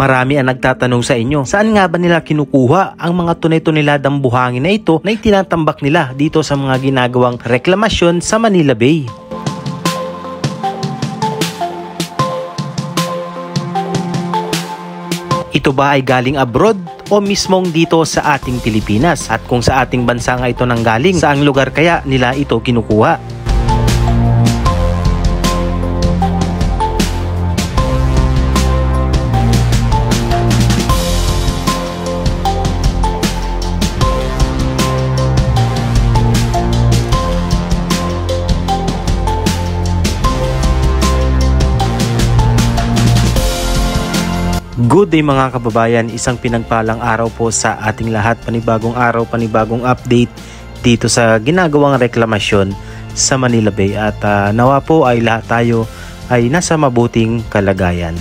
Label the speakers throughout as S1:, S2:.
S1: Marami ang nagtatanong sa inyo, saan nga ba nila kinukuha ang mga tunay-tuniladang buhangin na ito na itinatambak nila dito sa mga ginagawang reklamasyon sa Manila Bay? Ito ba ay galing abroad o mismong dito sa ating Pilipinas? At kung sa ating bansa nga ito nanggaling, saang lugar kaya nila ito kinukuha? Good day mga kababayan, isang pinagpalang araw po sa ating lahat. Panibagong araw, panibagong update dito sa ginagawang reklamasyon sa Manila Bay. At nawa po ay lahat tayo ay nasa mabuting kalagayan.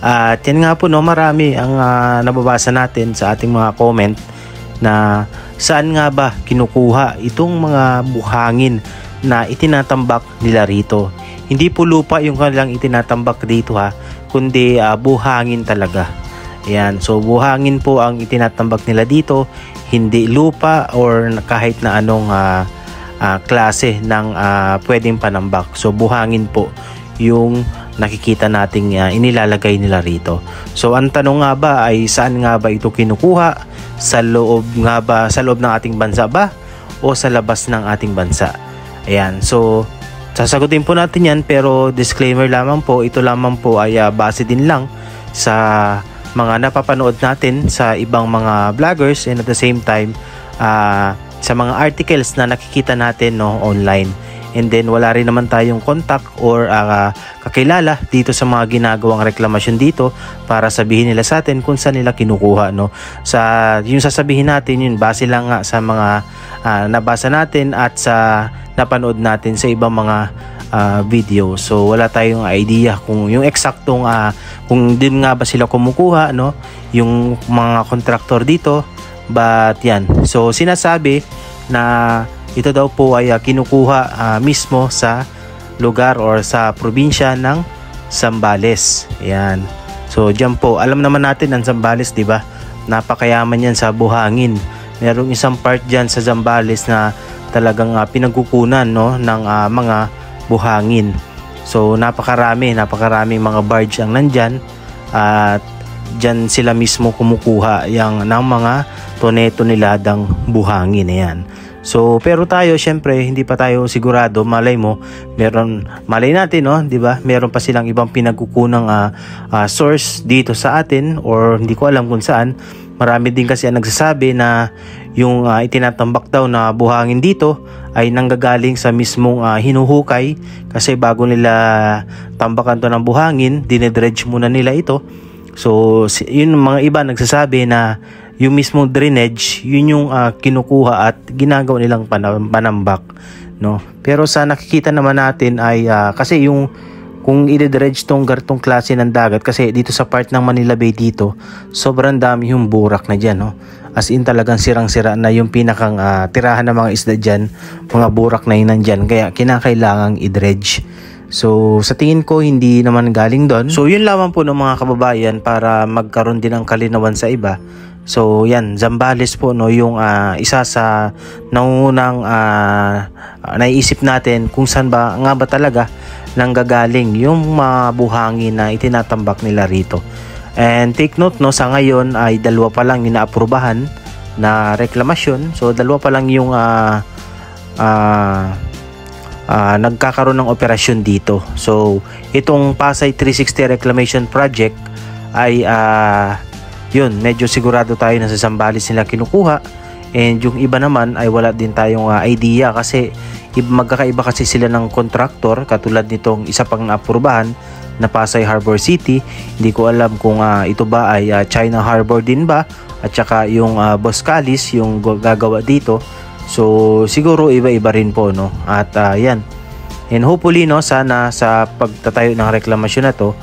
S1: At yan nga po, no, marami ang nababasa natin sa ating mga comment na saan nga ba kinukuha itong mga buhangin na itinatambak nila rito. Hindi po lupa yung kanilang itinatambak dito kundi buhangin talaga. Ayan, so buhangin po ang itinatambak nila dito, hindi lupa or kahit na anong klase ng pwedeng panambak. So buhangin po yung nakikita nating inilalagay nila rito. So ang tanong nga ba ay saan nga ba ito kinukuha? Sa loob nga ba, sa loob ng ating bansa ba o sa labas ng ating bansa? Ayan, so sasagutin po natin yan, pero disclaimer lamang po, ito lamang po ay base din lang sa mga napapanood natin sa ibang mga vloggers, and at the same time sa mga articles na nakikita natin, no, online. And then wala rin naman tayong contact or kakilala dito sa mga ginagawang reklamasyon dito para sabihin nila sa atin kung saan nila kinukuha, no. Sa yung sasabihin natin, yun base lang nga sa mga nabasa natin at sa napanood natin sa ibang mga video. So wala tayong idea kung yung eksaktong kung din nga ba sila kumukuha, no, yung mga kontraktor dito. But yan, so sinasabi na ito daw po ay kinukuha mismo sa lugar or sa probinsya ng Zambales. Yan, so diyan po, alam naman natin ang Zambales, di ba? Napakayaman yan sa buhangin. Merong isang part diyan sa Zambales na talagang pinagkukunan, no, ng mga buhangin. So napakaraming mga barge ang nandyan, at dyan sila mismo kumukuha ng mga tone-toneladang buhangin. Ayan. So pero tayo syempre hindi pa tayo sigurado, malay natin, no, di ba? Meron pa silang ibang pinagkukunang source dito sa atin, or hindi ko alam kung saan. Marami din kasi ang nagsasabi na yung itinatambak daw na buhangin dito ay nanggagaling sa mismong hinuhukay, kasi bago nila tambakan to ng buhangin, dinedredge muna nila ito. So yun, mga iba nagsasabi na yung mismong drainage, yun yung kinukuha at ginagawa nilang panambak, no. Pero sa nakikita naman natin ay kasi yung kung i-dredge tong gartong klase ng dagat, kasi dito sa part ng Manila Bay dito, sobrang dami yung burak na dyan, no? As in talagang sirang-sira na yung pinakang tirahan ng mga isda dyan, mga burak na yun nandyan, kaya kinakailangang i-dredge. So sa tingin ko hindi naman galing doon. So yun lamang po ng mga kababayan para magkaroon din ng kalinawan sa iba. So yan, Zambales po, no, yung isa sa nangungunang naiisip natin kung saan ba nga ba talaga nanggagaling yung mga buhangin na itinatambak nila rito. And take note, no, sa ngayon ay dalawa pa lang inaaprubahan na reklamasyon. So dalawa pa lang yung nagkakaroon ng operasyon dito. So itong Pasay 360 Reclamation Project ay yun, medyo sigurado tayo na sa Zambales nila kinukuha. And yung iba naman ay wala din tayong idea, kasi magkakaiba kasi sila ng contractor, katulad nitong isa pang naaprubahan na Pasay Harbor City. Hindi ko alam kung ito ba ay China Harbor din ba, at saka yung Boscalis yung gagawa dito. So siguro iba-iba rin po, no. At yan, and hopefully, no, sana sa pagtatayo ng reklamasyon na to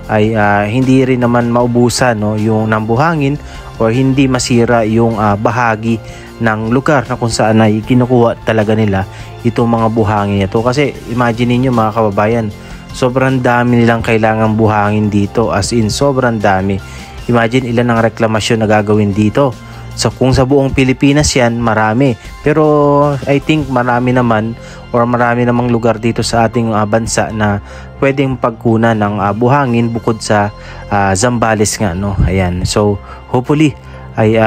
S1: ay hindi rin naman maubusan, no, yung nambuhangin, or hindi masira yung bahagi ng lugar na kung saan ay kinukuha talaga nila itong mga buhangin ito. Kasi imagine niyo mga kababayan, sobrang dami nilang kailangang buhangin dito, as in sobrang dami. imagine ilan ang reklamasyon na gagawin dito. So kung sa buong Pilipinas yan, marami. Pero I think marami naman or marami namang lugar dito sa ating bansa na pwedeng pagkunan ng buhangin bukod sa Zambales nga, no. Ayan. So hopefully ay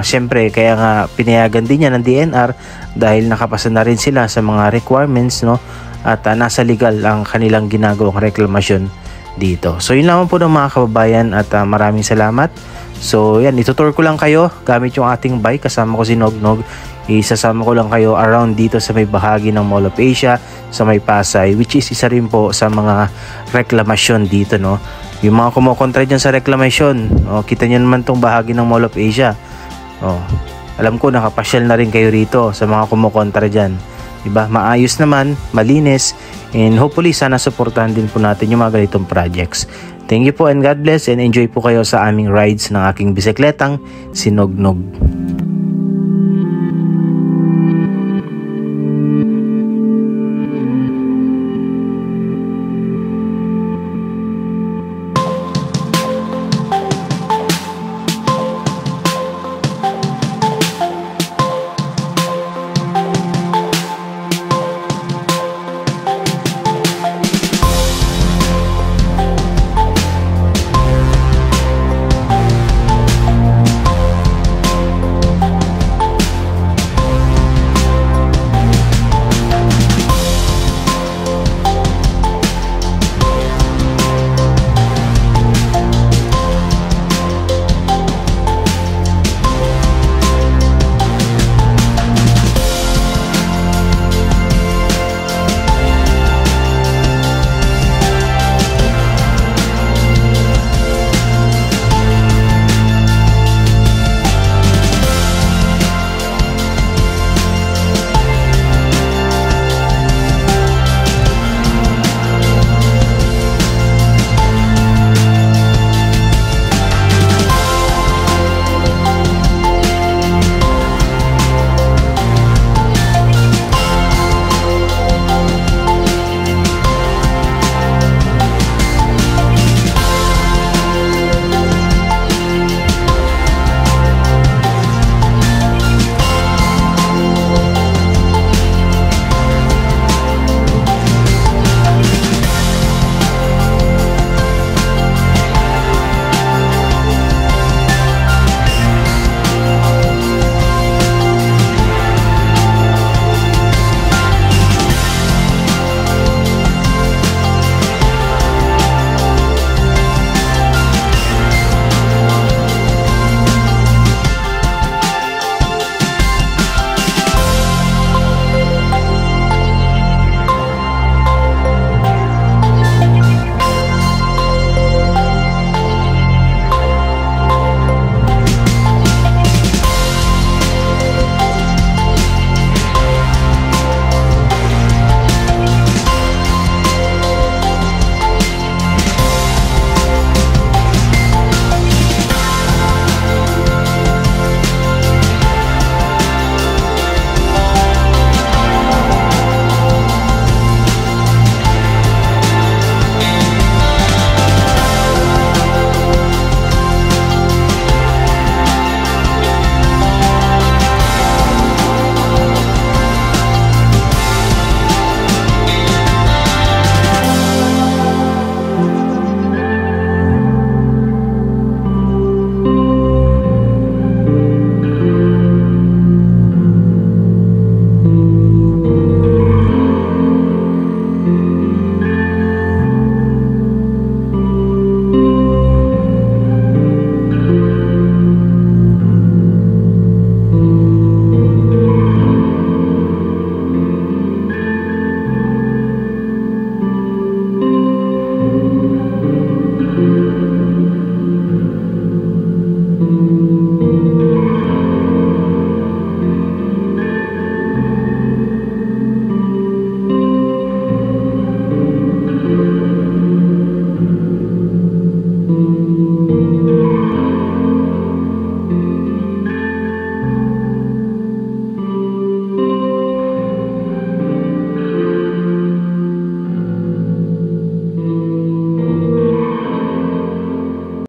S1: syempre kaya nga pinayagan din yan ng DNR dahil nakapasa na rin sila sa mga requirements, no, at nasa legal ang kanilang ginagawang reklamasyon dito. So yun lamang po ng mga kababayan at maraming salamat. So yan, itutour ko lang kayo gamit yung ating bike, kasama ko si Nognog. Isasama ko lang kayo around dito sa may bahagi ng Mall of Asia, sa may Pasay, which is isa rin po sa mga reklamasyon dito, no. Yung mga kumukontra dyan sa reklamasyon, kita nyo naman tong bahagi ng Mall of Asia. Alam ko nakapasyal na rin kayo rito sa mga kumukontra dyan, diba? Maayos naman, malinis, and hopefully sana supportahan din po natin yung mga ganitong projects. Thank you po and God bless, and enjoy po kayo sa aming rides ng aking bisikletang si Nognog.